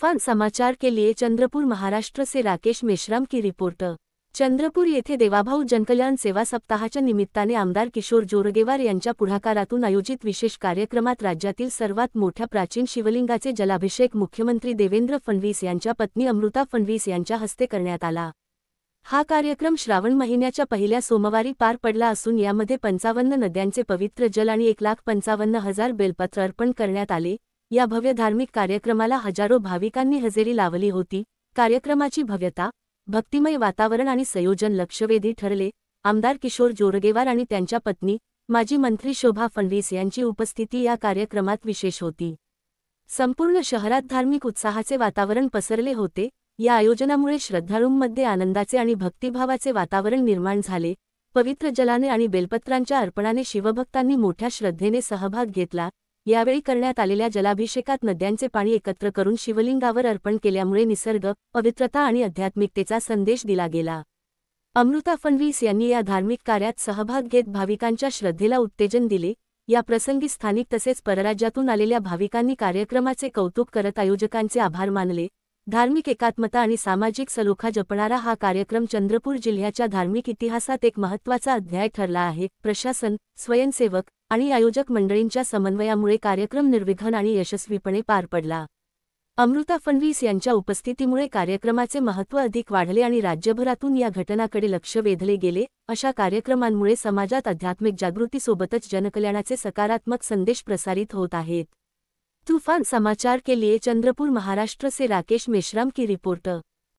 तूफान समाचार के लिए चंद्रपुर महाराष्ट्र से राकेश मेश्राम की रिपोर्ट। चंद्रपूर येथे देवाभाऊ जनकल्याण सेवा सप्ताहाच्या निमित्ताने आमदार किशोर जोरगेवार यांच्या पुढाकारातून आयोजित विशेष कार्यक्रमात राज्यातील सर्वात मोठ्या प्राचीन शिवलिंगाचे जलाभिषेक मुख्यमंत्री देवेंद्र फडणवीस यांच्या पत्नी अमृता फडणवीस यांच्या हस्ते करण्यात आला। हा कार्यक्रम श्रावण महिन्याच्या पहिल्या सोमवारी पार पडला असून यामध्ये 55 नद्यांचे पवित्र जल आणि 1,55,000 बेलपत्र अर्पण करण्यात आले। या भव्य धार्मिक कार्यक्रमाला हजारो भाविकांनी हजेरी लावली होती। कार्यक्रमाची भव्यता, भक्तिमय वातावरण आणि संयोजन लक्षवेधी ठरले। आमदार किशोर जोरगेवार आणि त्यांच्या पत्नी माजी मंत्री शोभा फडणवीस यांची उपस्थिती या कार्यक्रमात विशेष होती। संपूर्ण शहरात धार्मिक उत्साहाचे वातावरण पसरले होते। या आयोजनामुळे श्रद्धाळूंमध्ये आनंदाचे आणि भक्तिभावाचे वातावरण निर्माण झाले। पवित्र जलाने आणि बेलपत्रांच्या अर्पणाने शिवभक्तांनी मोठ्या श्रद्धेने सहभाग घेतला। यावेळी करण्यात आलेल्या जलाभिषेकात नद्यांचे पाणी एकत्र करून शिवलिंगावर अर्पण केल्यामुळे निसर्ग, पवित्रता आणि आध्यात्मिकतेचा संदेश दिला गेला। अमृता फडणवीस यांनी या धार्मिक कार्यात सहभाग घेत भाविकांच्या श्रद्धेला उत्तेजन दिले। या प्रसंगी स्थानिक तसेच परराज्यातून आलेल्या भाविकांनी कार्यक्रमाचे कौतुक करत आयोजकांचे आभार मानले। धार्मिक एकात्मता आणि सामाजिक सलोखा जपणारा हा कार्यक्रम चंद्रपूर जिल्ह्याच्या धार्मिक इतिहासात एक महत्त्वाचा अध्याय ठरला आहे। प्रशासन, स्वयंसेवक आणि आयोजक मंडळींच्या समन्वयामुळे कार्यक्रम निर्विघ्न आणि यशस्वीपणे पार पडला। अमृता फडणवीस यांच्या उपस्थितीमुळे कार्यक्रमाचे महत्त्व अधिक वाढले आणि राज्यभरातून या घटनाकडे लक्ष वेधले गेले। अशा कार्यक्रमांमुळे समाजात आध्यात्मिक जागृतीसोबतच जनकल्याणाचे सकारात्मक संदेश प्रसारित होत आहेत। तूफान समाचार के लिए चंद्रपुर महाराष्ट्र से राकेश मेश्राम की रिपोर्ट।